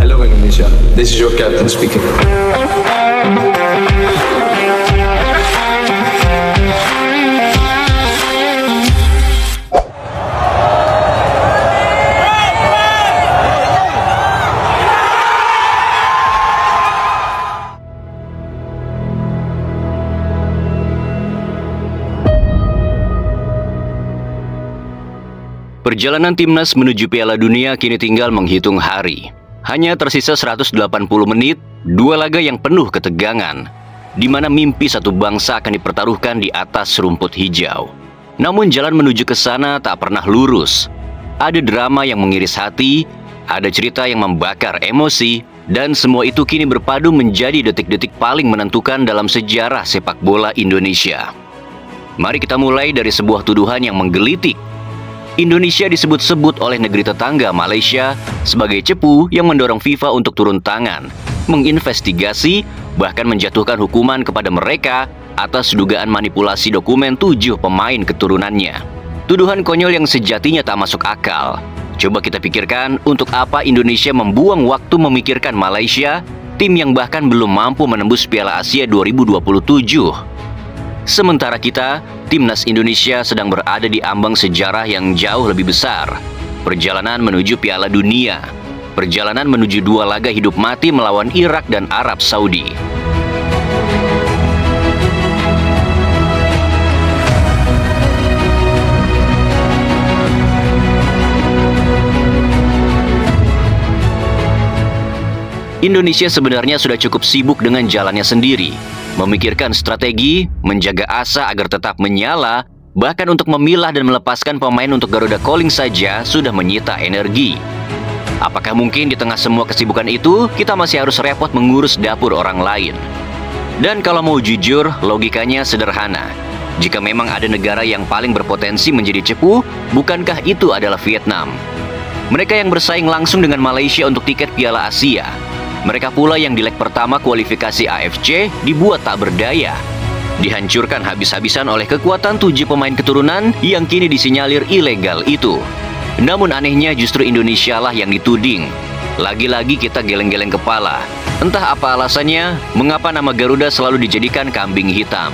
Hello Indonesia, this is your captain speaking. Perjalanan timnas menuju Piala Dunia kini tinggal menghitung hari. Hanya tersisa 180 menit, dua laga yang penuh ketegangan, di mana mimpi satu bangsa akan dipertaruhkan di atas rumput hijau. Namun jalan menuju ke sana tak pernah lurus. Ada drama yang mengiris hati, ada cerita yang membakar emosi, dan semua itu kini berpadu menjadi detik-detik paling menentukan dalam sejarah sepak bola Indonesia. Mari kita mulai dari sebuah tuduhan yang menggelitik. Indonesia disebut-sebut oleh negeri tetangga Malaysia sebagai cepu yang mendorong FIFA untuk turun tangan, menginvestigasi, bahkan menjatuhkan hukuman kepada mereka atas dugaan manipulasi dokumen 7 pemain keturunannya. Tuduhan konyol yang sejatinya tak masuk akal. Coba kita pikirkan untuk apa Indonesia membuang waktu memikirkan Malaysia, tim yang bahkan belum mampu menembus Piala Asia 2027. Sementara kita, timnas Indonesia sedang berada di ambang sejarah yang jauh lebih besar. Perjalanan menuju Piala Dunia. Perjalanan menuju dua laga hidup mati melawan Irak dan Arab Saudi. Indonesia sebenarnya sudah cukup sibuk dengan jalannya sendiri, memikirkan strategi, menjaga asa agar tetap menyala, bahkan untuk memilah dan melepaskan pemain untuk Garuda Calling saja sudah menyita energi. Apakah mungkin di tengah semua kesibukan itu, kita masih harus repot mengurus dapur orang lain? Dan kalau mau jujur, logikanya sederhana. Jika memang ada negara yang paling berpotensi menjadi cepu, bukankah itu adalah Vietnam? Mereka yang bersaing langsung dengan Malaysia untuk tiket Piala Asia. Mereka pula yang di leg pertama kualifikasi AFC dibuat tak berdaya. Dihancurkan habis-habisan oleh kekuatan 7 pemain keturunan yang kini disinyalir ilegal itu. Namun anehnya justru Indonesia lah yang dituding. Lagi-lagi kita geleng-geleng kepala. Entah apa alasannya, mengapa nama Garuda selalu dijadikan kambing hitam.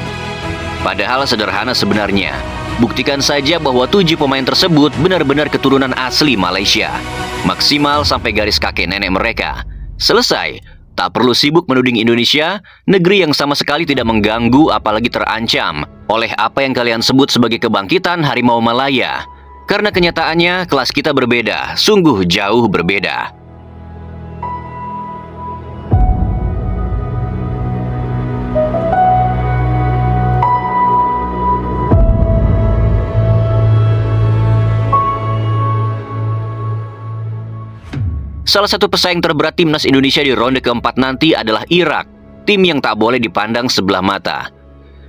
Padahal sederhana sebenarnya. Buktikan saja bahwa 7 pemain tersebut benar-benar keturunan asli Malaysia. Maksimal sampai garis kakek nenek mereka. Selesai, tak perlu sibuk menuding Indonesia, negeri yang sama sekali tidak mengganggu apalagi terancam oleh apa yang kalian sebut sebagai kebangkitan Harimau Malaya. Karena kenyataannya kelas kita berbeda, sungguh jauh berbeda. Salah satu pesaing terberat timnas Indonesia di ronde keempat nanti adalah Irak, tim yang tak boleh dipandang sebelah mata.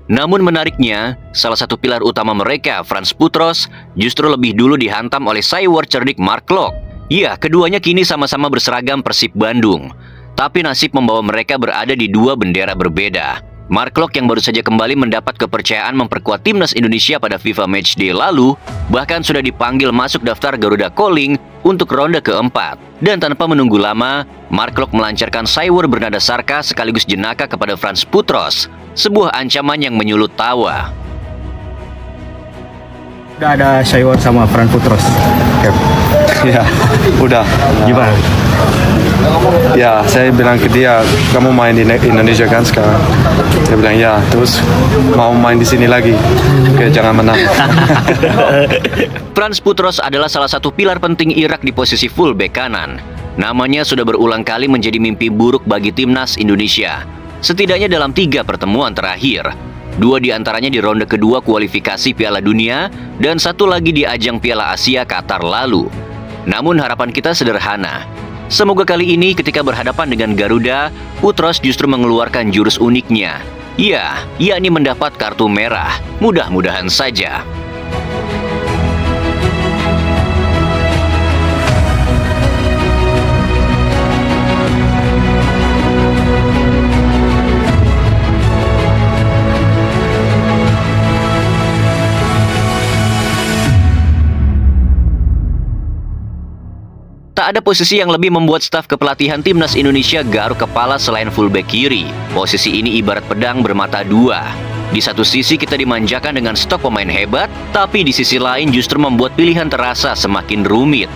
Namun menariknya, salah satu pilar utama mereka, Frans Putros, justru lebih dulu dihantam oleh cyber cerdik Mark Klok. Ya, keduanya kini sama-sama berseragam Persib Bandung. Tapi nasib membawa mereka berada di dua bendera berbeda. Mark Klok yang baru saja kembali mendapat kepercayaan memperkuat timnas Indonesia pada FIFA Matchday lalu, bahkan sudah dipanggil masuk daftar Garuda Calling untuk ronde keempat. Dan tanpa menunggu lama, Mark Klok melancarkan cyber bernada sarkas sekaligus jenaka kepada Frans Putros, sebuah ancaman yang menyulut tawa. Udah ada cyber sama Frans Putros. Ya, udah. Gimana? Ya, saya bilang ke dia, kamu main di Indonesia kan sekarang? Dia bilang ya, terus mau main di sini lagi. Oke, jangan menang. Frans Putros adalah salah satu pilar penting Irak di posisi fullback kanan. Namanya sudah berulang kali menjadi mimpi buruk bagi timnas Indonesia. Setidaknya dalam 3 pertemuan terakhir. 2 diantaranya di ronde kedua kualifikasi Piala Dunia dan 1 lagi di ajang Piala Asia Qatar lalu. Namun harapan kita sederhana. Semoga kali ini ketika berhadapan dengan Garuda, Putros justru mengeluarkan jurus uniknya. Ya, yakni mendapat kartu merah. Mudah-mudahan saja. Tak ada posisi yang lebih membuat staf kepelatihan timnas Indonesia garuk kepala selain fullback kiri. Posisi ini ibarat pedang bermata dua. Di satu sisi kita dimanjakan dengan stok pemain hebat, tapi di sisi lain justru membuat pilihan terasa semakin rumit.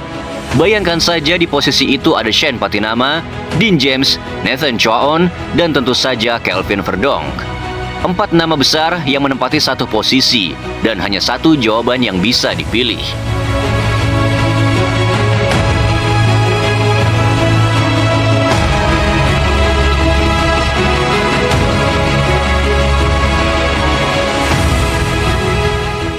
Bayangkan saja di posisi itu ada Shane Patinama, Dean James, Nathan Choaon, dan tentu saja Kelvin Verdonk. 4 nama besar yang menempati satu posisi, dan hanya satu jawaban yang bisa dipilih.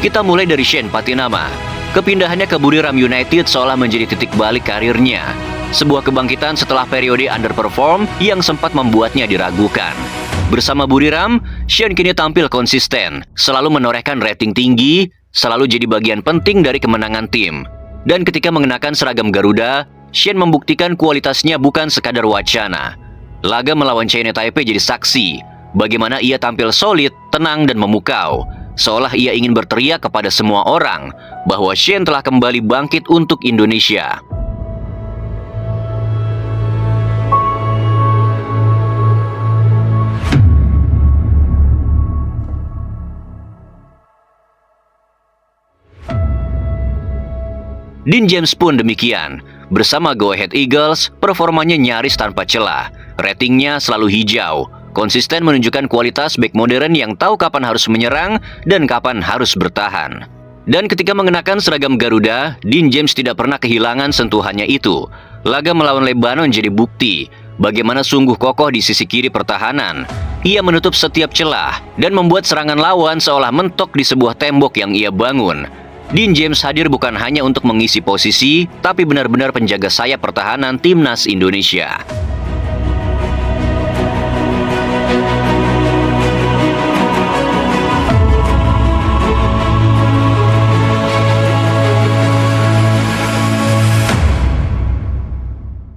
Kita mulai dari Shane Patinama. Kepindahannya ke Buriram United seolah menjadi titik balik karirnya. Sebuah kebangkitan setelah periode underperform yang sempat membuatnya diragukan. Bersama Buriram, Shane kini tampil konsisten, selalu menorehkan rating tinggi, selalu jadi bagian penting dari kemenangan tim. Dan ketika mengenakan seragam Garuda, Shane membuktikan kualitasnya bukan sekadar wacana. Laga melawan China Taipei jadi saksi, bagaimana ia tampil solid, tenang, dan memukau. Seolah ia ingin berteriak kepada semua orang bahwa Shane telah kembali bangkit untuk Indonesia. Dean James pun demikian. Bersama Go Ahead Eagles, performanya nyaris tanpa celah. Ratingnya selalu hijau. Konsisten menunjukkan kualitas bek modern yang tahu kapan harus menyerang dan kapan harus bertahan. Dan ketika mengenakan seragam Garuda, Dean James tidak pernah kehilangan sentuhannya itu. Laga melawan Lebanon jadi bukti bagaimana sungguh kokoh di sisi kiri pertahanan. Ia menutup setiap celah dan membuat serangan lawan seolah mentok di sebuah tembok yang ia bangun. Dean James hadir bukan hanya untuk mengisi posisi, tapi benar-benar penjaga sayap pertahanan timnas Indonesia.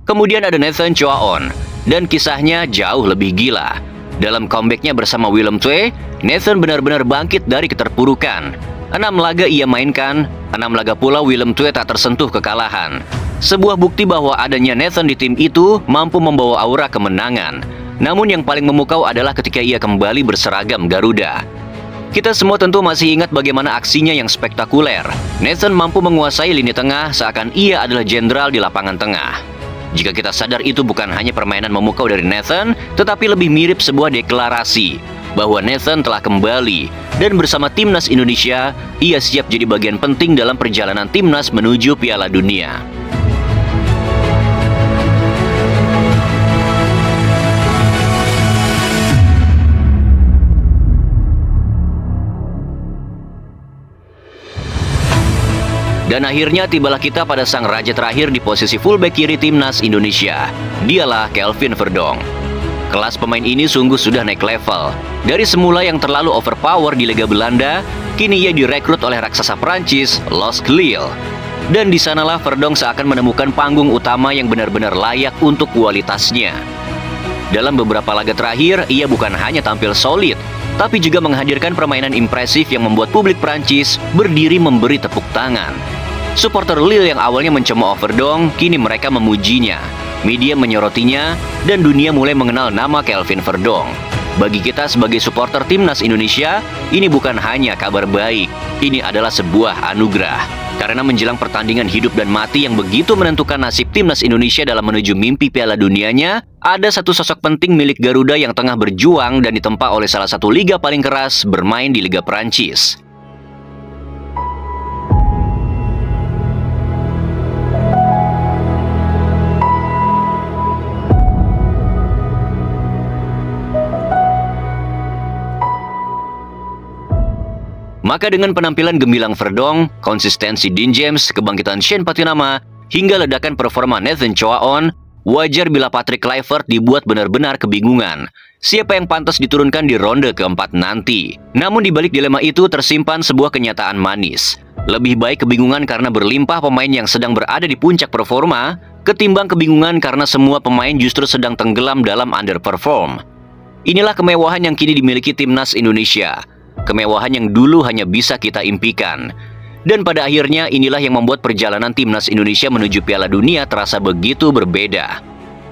Kemudian ada Nathan Choaon, dan kisahnya jauh lebih gila. Dalam comebacknya bersama Willem Twee, Nathan benar-benar bangkit dari keterpurukan. 6 laga ia mainkan, 6 laga pula Willem Twee tak tersentuh kekalahan. Sebuah bukti bahwa adanya Nathan di tim itu mampu membawa aura kemenangan. Namun yang paling memukau adalah ketika ia kembali berseragam Garuda. Kita semua tentu masih ingat bagaimana aksinya yang spektakuler. Nathan mampu menguasai lini tengah seakan ia adalah jenderal di lapangan tengah. Jika kita sadar itu bukan hanya permainan memukau dari Nathan, tetapi lebih mirip sebuah deklarasi bahwa Nathan telah kembali dan bersama timnas Indonesia, ia siap jadi bagian penting dalam perjalanan timnas menuju Piala Dunia. Dan akhirnya tibalah kita pada sang raja terakhir di posisi fullback kiri timnas Indonesia. Dialah Kelvin Verdonk. Kelas pemain ini sungguh sudah naik level. Dari semula yang terlalu overpower di Liga Belanda, kini ia direkrut oleh raksasa Prancis, LOSC Lille. Dan di sanalah Verdonk seakan menemukan panggung utama yang benar-benar layak untuk kualitasnya. Dalam beberapa laga terakhir, ia bukan hanya tampil solid, tapi juga menghadirkan permainan impresif yang membuat publik Prancis berdiri memberi tepuk tangan. Supporter Lille yang awalnya mencemooh Verdonk, kini mereka memujinya. Media menyorotinya, dan dunia mulai mengenal nama Kelvin Verdonk. Bagi kita sebagai supporter timnas Indonesia, ini bukan hanya kabar baik, ini adalah sebuah anugerah. Karena menjelang pertandingan hidup dan mati yang begitu menentukan nasib timnas Indonesia dalam menuju mimpi Piala Dunianya, ada satu sosok penting milik Garuda yang tengah berjuang dan ditempa oleh salah satu liga paling keras bermain di Liga Prancis. Maka dengan penampilan gemilang Verdonk, konsistensi Dean James, kebangkitan Shane Patinama, hingga ledakan performa Nathan Choaon, wajar bila Patrick Kluivert dibuat benar-benar kebingungan. Siapa yang pantas diturunkan di ronde keempat nanti? Namun di balik dilema itu tersimpan sebuah kenyataan manis. Lebih baik kebingungan karena berlimpah pemain yang sedang berada di puncak performa, ketimbang kebingungan karena semua pemain justru sedang tenggelam dalam underperform. Inilah kemewahan yang kini dimiliki timnas Indonesia. Kemewahan yang dulu hanya bisa kita impikan. Dan pada akhirnya inilah yang membuat perjalanan timnas Indonesia menuju Piala Dunia terasa begitu berbeda.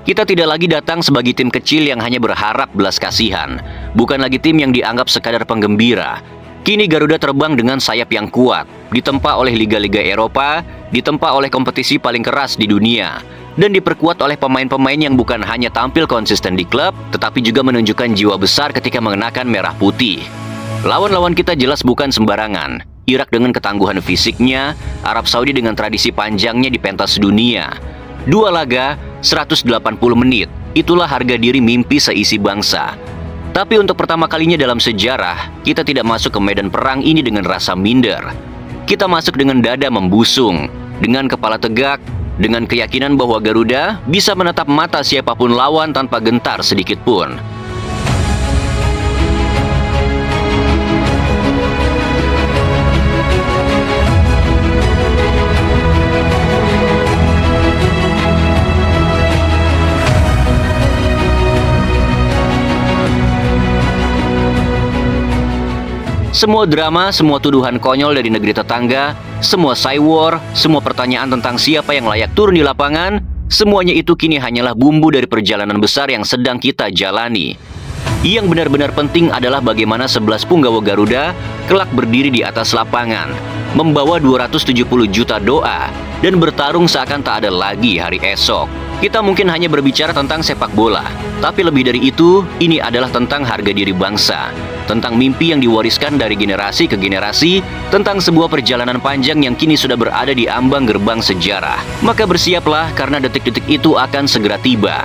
Kita tidak lagi datang sebagai tim kecil yang hanya berharap belas kasihan, bukan lagi tim yang dianggap sekadar penggembira. Kini Garuda terbang dengan sayap yang kuat, ditempa oleh liga-liga Eropa, ditempa oleh kompetisi paling keras di dunia, dan diperkuat oleh pemain-pemain yang bukan hanya tampil konsisten di klub, tetapi juga menunjukkan jiwa besar ketika mengenakan merah putih. Lawan-lawan kita jelas bukan sembarangan. Irak dengan ketangguhan fisiknya, Arab Saudi dengan tradisi panjangnya di pentas dunia. 2 laga, 180 menit, itulah harga diri mimpi seisi bangsa. Tapi untuk pertama kalinya dalam sejarah, kita tidak masuk ke medan perang ini dengan rasa minder. Kita masuk dengan dada membusung, dengan kepala tegak, dengan keyakinan bahwa Garuda bisa menatap mata siapapun lawan tanpa gentar sedikit pun. Semua drama, semua tuduhan konyol dari negeri tetangga, semua cywar, semua pertanyaan tentang siapa yang layak turun di lapangan, semuanya itu kini hanyalah bumbu dari perjalanan besar yang sedang kita jalani. Yang benar-benar penting adalah bagaimana 11 punggawa Garuda kelak berdiri di atas lapangan, membawa 270 juta doa, dan bertarung seakan tak ada lagi hari esok. Kita mungkin hanya berbicara tentang sepak bola, tapi lebih dari itu, ini adalah tentang harga diri bangsa, tentang mimpi yang diwariskan dari generasi ke generasi, tentang sebuah perjalanan panjang yang kini sudah berada di ambang gerbang sejarah. Maka bersiaplah karena detik-detik itu akan segera tiba.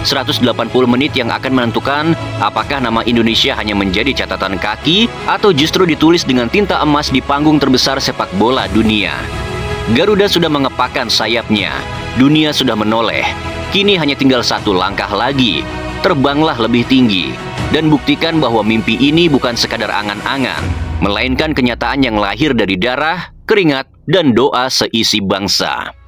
180 menit yang akan menentukan apakah nama Indonesia hanya menjadi catatan kaki atau justru ditulis dengan tinta emas di panggung terbesar sepak bola dunia. Garuda sudah mengepakkan sayapnya, dunia sudah menoleh. Kini hanya tinggal satu langkah lagi. Terbanglah lebih tinggi dan buktikan bahwa mimpi ini bukan sekadar angan-angan, melainkan kenyataan yang lahir dari darah, keringat, dan doa seisi bangsa.